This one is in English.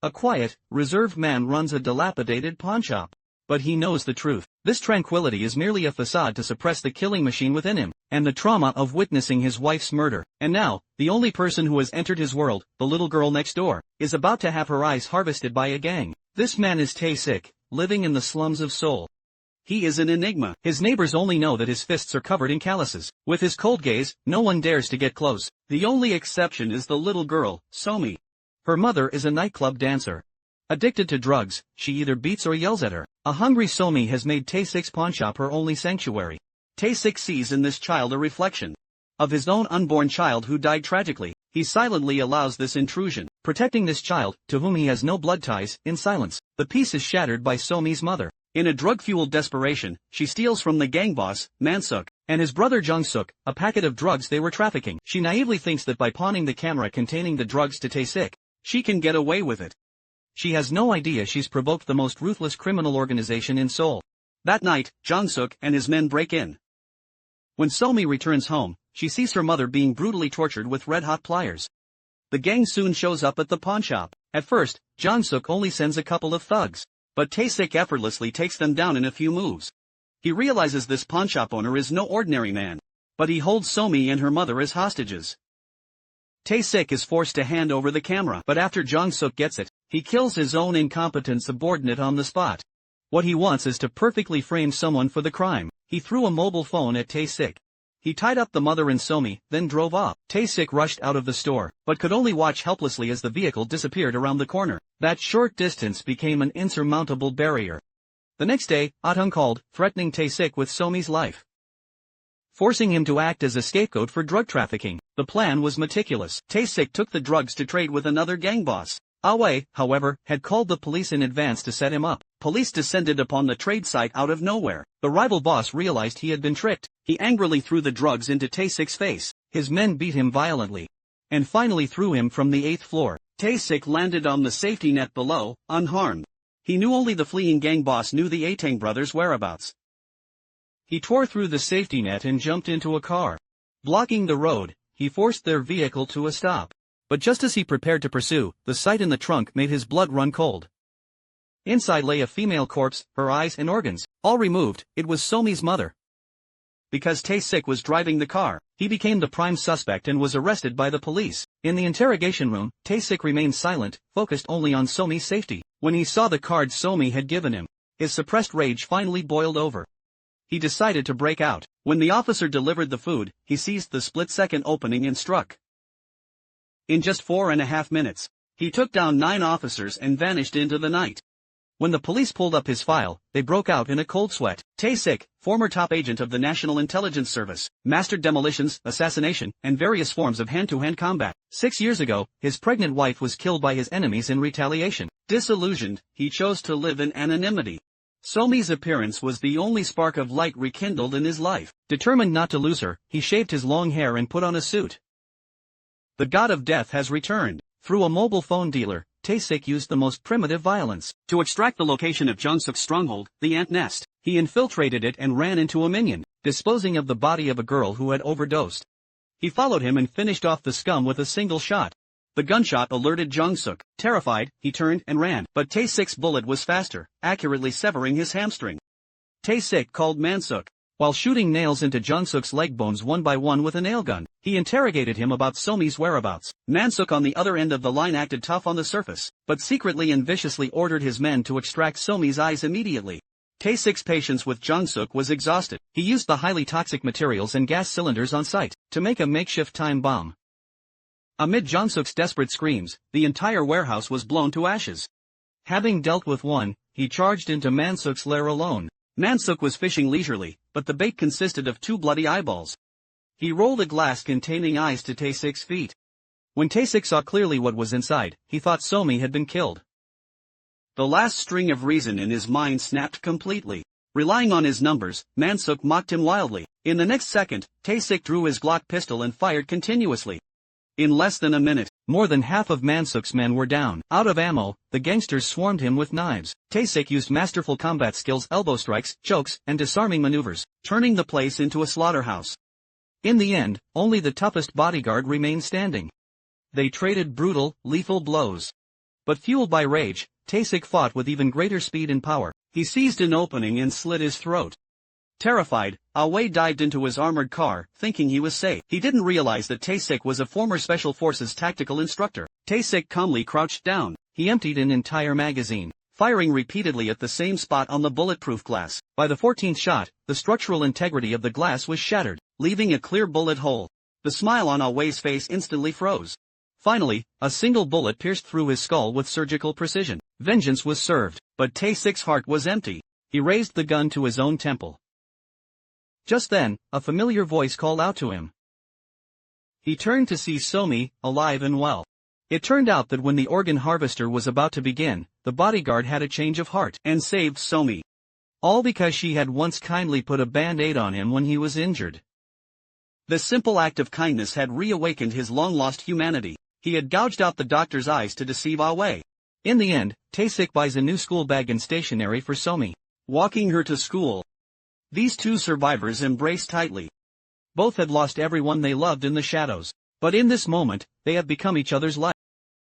A quiet, reserved man runs a dilapidated pawnshop. But he knows the truth. This tranquility is merely a facade to suppress the killing machine within him, and the trauma of witnessing his wife's murder. And now, the only person who has entered his world, the little girl next door, is about to have her eyes harvested by a gang. This man is Tae-sik, living in the slums of Seoul. He is an enigma. His neighbors only know that his fists are covered in calluses. With his cold gaze, no one dares to get close. The only exception is the little girl, Somi. Her mother is a nightclub dancer. Addicted to drugs, she either beats or yells at her. A hungry Somi has made Tae-sik's pawnshop her only sanctuary. Tae-sik sees in this child a reflection of his own unborn child who died tragically. He silently allows this intrusion, protecting this child, to whom he has no blood ties, in silence. The peace is shattered by Somi's mother. In a drug-fueled desperation, she steals from the gang boss, Mansuk, and his brother Jung-suk, a packet of drugs they were trafficking. She naively thinks that by pawning the camera containing the drugs to Tae-sik, she can get away with it. She has no idea she's provoked the most ruthless criminal organization in Seoul. That night, Jung-suk and his men break in. When Somi returns home, she sees her mother being brutally tortured with red-hot pliers. The gang soon shows up at the pawnshop. At first, Jung-suk only sends a couple of thugs, but Tae-sik effortlessly takes them down in a few moves. He realizes this pawnshop owner is no ordinary man, but he holds Somi and her mother as hostages. Tae-sik is forced to hand over the camera, but after Jung-suk gets it, he kills his own incompetent subordinate on the spot. What he wants is to perfectly frame someone for the crime. He threw a mobile phone at Tae-sik. He tied up the mother and Somi, then drove off. Tae-sik rushed out of the store, but could only watch helplessly as the vehicle disappeared around the corner. That short distance became an insurmountable barrier. The next day, Ah-tung called, threatening Tae-sik with Somi's life, forcing him to act as a scapegoat for drug trafficking. The plan was meticulous. Tae-sik took the drugs to trade with another gang boss. Ah-wei, however, had called the police in advance to set him up. Police descended upon the trade site out of nowhere. The rival boss realized he had been tricked. He angrily threw the drugs into Tae-sik's face. His men beat him violently, and finally threw him from the 8th floor. Tae-sik landed on the safety net below, unharmed. He knew only the fleeing gang boss knew the Ah-tung brothers' whereabouts. He tore through the safety net and jumped into a car. Blocking the road, he forced their vehicle to a stop. But just as he prepared to pursue, the sight in the trunk made his blood run cold. Inside lay a female corpse, her eyes and organs, all removed. It was Somi's mother. Because Tae-sik was driving the car, he became the prime suspect and was arrested by the police. In the interrogation room, Tae-sik remained silent, focused only on Somi's safety. When he saw the card Somi had given him, his suppressed rage finally boiled over. He decided to break out. When the officer delivered the food, he seized the split-second opening and struck. In just 4.5 minutes, he took down 9 officers and vanished into the night. When the police pulled up his file, they broke out in a cold sweat. Tae-sik, former top agent of the National Intelligence Service, mastered demolitions, assassination, and various forms of hand-to-hand combat. 6 years ago, his pregnant wife was killed by his enemies in retaliation. Disillusioned, he chose to live in anonymity. Somi's appearance was the only spark of light rekindled in his life. Determined not to lose her, he shaved his long hair and put on a suit. The god of death has returned. Through a mobile phone dealer, Tae-sik used the most primitive violence to extract the location of Jung-suk's stronghold, the ant nest. He infiltrated it and ran into a minion, disposing of the body of a girl who had overdosed. He followed him and finished off the scum with a single shot. The gunshot alerted Jung-suk. Terrified, he turned and ran, but Tae-sik's bullet was faster, accurately severing his hamstring. Tae-sik called Mansuk. While shooting nails into Jung-suk's leg bones one by one with a nail gun, he interrogated him about Somi's whereabouts. Mansuk on the other end of the line acted tough on the surface, but secretly and viciously ordered his men to extract Somi's eyes immediately. Tae-sik's patience with Jung-suk was exhausted. He used the highly toxic materials and gas cylinders on site to make a makeshift time bomb. Amid Jung-suk's desperate screams, the entire warehouse was blown to ashes. Having dealt with one, he charged into Mansuk's lair alone. Mansuk was fishing leisurely, but the bait consisted of 2 bloody eyeballs. He rolled a glass containing eyes to Tae-sik's feet. When Tae-sik saw clearly what was inside, he thought Somi had been killed. The last string of reason in his mind snapped completely. Relying on his numbers, Mansuk mocked him wildly. In the next second, Tae-sik drew his Glock pistol and fired continuously. In less than a minute, more than half of Mansuk's men were down. Out of ammo, the gangsters swarmed him with knives. Tae-sik used masterful combat skills, elbow strikes, chokes, and disarming maneuvers, turning the place into a slaughterhouse. In the end, only the toughest bodyguard remained standing. They traded brutal, lethal blows. But fueled by rage, Taesik fought with even greater speed and power. He seized an opening and slit his throat. Terrified, Awei dived into his armored car, thinking he was safe. He didn't realize that Taesik was a former Special Forces tactical instructor. Taesik calmly crouched down. He emptied an entire magazine, firing repeatedly at the same spot on the bulletproof glass. By the 14th shot, the structural integrity of the glass was shattered, leaving a clear bullet hole. The smile on Awei's face instantly froze. Finally, a single bullet pierced through his skull with surgical precision. Vengeance was served, but Taesik's heart was empty. He raised the gun to his own temple. Just then, a familiar voice called out to him. He turned to see Somi, alive and well. It turned out that when the organ harvester was about to begin, the bodyguard had a change of heart and saved Somi. All because she had once kindly put a band-aid on him when he was injured. The simple act of kindness had reawakened his long-lost humanity. He had gouged out the doctor's eyes to deceive Awei. In the end, Taesik buys a new school bag and stationery for Somi, walking her to school. These two survivors embraced tightly. Both had lost everyone they loved in the shadows, but in this moment, they have become each other's light.